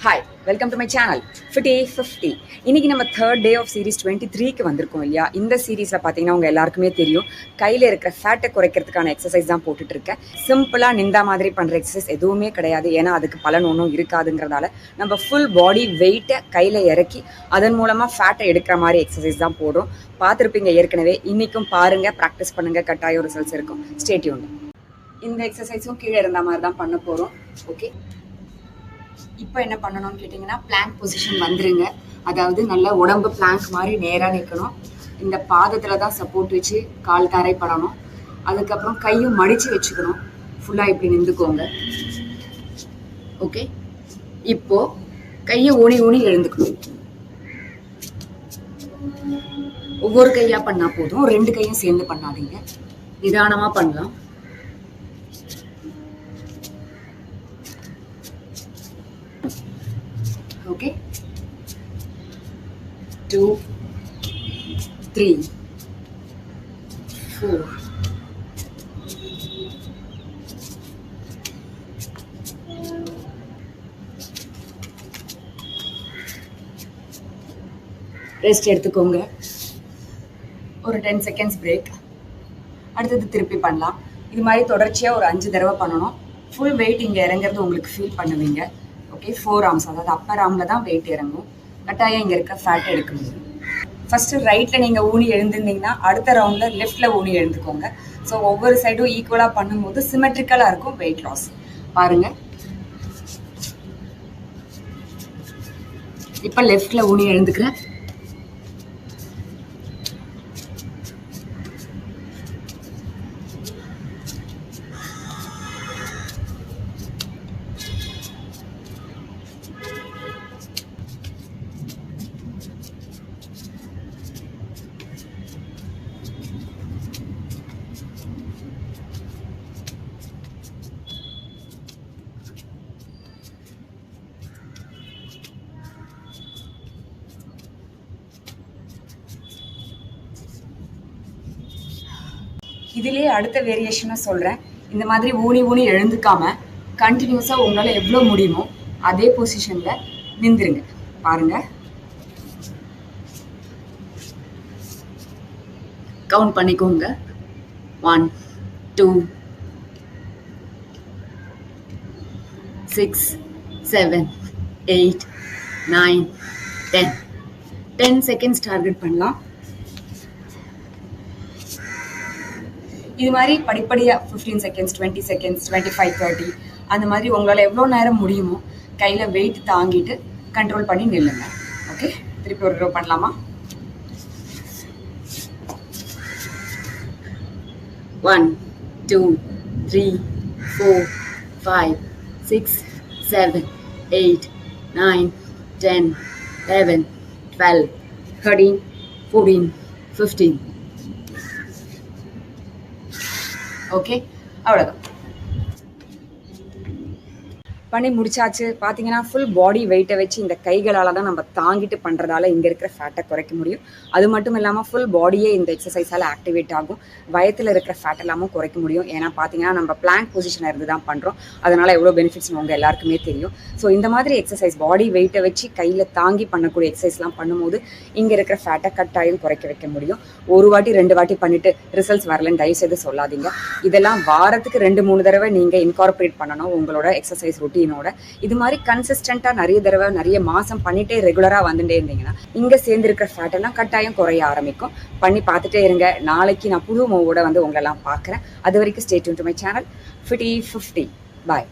Hi, welcome to my channel Fitty 50. இன்னைக்கு நம்ம third day of series 23க்கு வந்திருக்கோம் இல்லையா. இந்த சீரீஸில் பார்த்தீங்கன்னா உங்கள் எல்லாருக்குமே தெரியும், கையில் இருக்கிற ஃபேட்டை குறைக்கிறதுக்கான எக்ஸசைஸ் தான் போட்டுட்டு இருக்கேன். சிம்பிளாக நின்றா மாதிரி பண்ணுற எக்ஸசைஸ் எதுவுமே கிடையாது, ஏன்னா அதுக்கு பலன் ஒன்றும் இருக்காதுங்கிறதால நம்ம ஃபுல் பாடி வெயிட்டை கையில் இறக்கி அதன் மூலமாக ஃபேட்டை எடுக்கிற மாதிரி எக்ஸசைஸ் தான் போடுறோம். பார்த்துருப்பீங்க ஏற்கனவே. இன்றைக்கும் பாருங்கள், ப்ராக்டிஸ் பண்ணுங்கள், கட்டாயம் ரிசல்ட்ஸ் இருக்கும். Stay tuned. இந்த எக்ஸசைஸும் கீழே இருந்த மாதிரி தான் பண்ண போகிறோம். ஓகே, இப்போ என்ன பண்ணணும்னு கேட்டிங்கன்னா, பிளாங்க் பொசிஷன் வந்துருங்க. அதாவது நல்லா உடம்பு பிளாங்க் மாதிரி நேராக நிற்கணும். இந்த பாதத்தில் தான் சப்போர்ட் வச்சு கால் தரைப்படணும். அதுக்கப்புறம் கையும் மடித்து வச்சுக்கணும். ஃபுல்லாக இப்படி நின்றுக்கோங்க. ஓகே, இப்போ கையை ஊனி ஊனி எழுந்துக்கணும். ஒவ்வொரு கையாக பண்ணால் போதும், ரெண்டு கையும் சேர்ந்து பண்ணாதீங்க. நிதானமாக பண்ணலாம். Okay, 2, 3, 4, 'ரெஸ்ட் எடுத்துக்கோங்க. ஒரு 10 செகண்ட்ஸ் பிரேக். அடுத்தது திருப்பி பண்ணலாம். இது மாதிரி தொடர்ச்சியாக ஒரு 5 தடவை பண்ணணும். ஃபுல் வெயிட் இங்கே இறங்குறது உங்களுக்கு ஃபீல் பண்ணுவீங்க. ஓகே, 4 ஆர்ம்ஸ், அதாவது அப்பர் ஆர்மில் தான் வெயிட் இறங்கும். கட்டாயம் இங்கே இருக்க ஃபேட் எடுக்க முடியும். ஃபஸ்ட்டு ரைட்டில் நீங்கள் ஊனி எழுந்திருந்தீங்கன்னா அடுத்த ரவுண்டில் லெஃப்டில் ஊனி எழுந்துக்கோங்க. ஸோ ஒவ்வொரு சைடும் ஈக்குவலாக பண்ணும்போது சிமெட்ரிக்கலாக இருக்கும் வெயிட் லாஸ். பாருங்கள், இப்போ லெஃப்டில் ஊனி எழுந்துக்கிறேன். இதிலே அடுத்த வேரியேஷனை சொல்கிறேன். இந்த மாதிரி ஊனி ஊனி எழுந்துக்காம கண்டினியூஸாக உங்களால் எவ்வளோ முடியுமோ அதே பொசிஷனில் நின்றுருங்க. பாருங்கள், கவுண்ட் பண்ணிக்கோங்க. 1, 2, 6, 7, 8, 9, 10. 10 செகண்ட்ஸ் டார்கெட் பண்ணலாம். இது மாதிரி படிப்படியாக 15 செகண்ட்ஸ், 20 செகண்ட்ஸ், 25, 30 அந்த மாதிரி உங்களால் எவ்வளோ நேரம் முடியுமோ கையில் வெயிட் தாங்கிட்டு கண்ட்ரோல் பண்ணி நில்லுங்க. ஓகே, திருப்பி ஒரு தடவை பண்ணலாமா? 1, 2, 3, 4, 5, 6, 7, 8, 9, 10, 11, 12, 13, 14, 15. ஓகே, அவ்வளோதான். பண்ணி முடிச்சாச்சு. பார்த்தீங்கன்னா ஃபுல் பாடி வெயிட்டை வச்சு இந்த கைகளால் தான் நம்ம தாங்கிட்டு பண்ணுறதால இங்கே இருக்கிற ஃபேட்டை குறைக்க முடியும். அது மட்டும் இல்லாமல் ஃபுல் பாடியே இந்த எக்ஸசைஸால் ஆக்டிவேட் ஆகும். வயத்தில் இருக்கிற ஃபேட் எல்லாமும் குறைக்க முடியும். ஏன்னா பார்த்தீங்கன்னா நம்ம பிளாங்க் பொசிஷனில் இருந்து தான் பண்ணுறோம். அதனால் எவ்வளோ பெனிஃபிட்ஸ் உங்கள் எல்லாருக்குமே தெரியும். ஸோ இந்த மாதிரி எக்ஸசைஸ் பாடி வெயிட்டை வச்சு கையில் தாங்கி பண்ணக்கூடிய எக்ஸசைஸ்லாம் பண்ணும்போது இங்கே இருக்கிற ஃபேட்டை கட்டாயம் குறைக்க வைக்க முடியும். ஒரு வாட்டி 2 வாட்டி பண்ணிவிட்டு ரிசல்ட்ஸ் வரலன்னு தயவுசெய்து சொல்லாதீங்க. இதெல்லாம் வாரத்துக்கு 2-3 தடவை நீங்கள் இன்கார்பரேட் பண்ணணும் உங்களோட எக்ஸசைஸ் ரொட்டீன். இது மாதிரி கன்சிஸ்டண்டா நிறைய தடவை நிறைய மாசம் பண்ணிட்டே ரெகுலரா வந்துட்டே இருந்தீங்கன்னா இங்க சேர்ந்திருக்கிற ஃபேட் எல்லாம் கட்டாயம் குறைய ஆரம்பிக்கும். பண்ணி பார்த்துட்டே இருங்க. நாளைக்கு நான் புது மூவோட வந்து உங்களெல்லாம் பார்க்குறேன். அது வரைக்கும் stay tune to my channel Fitty 50. Bye.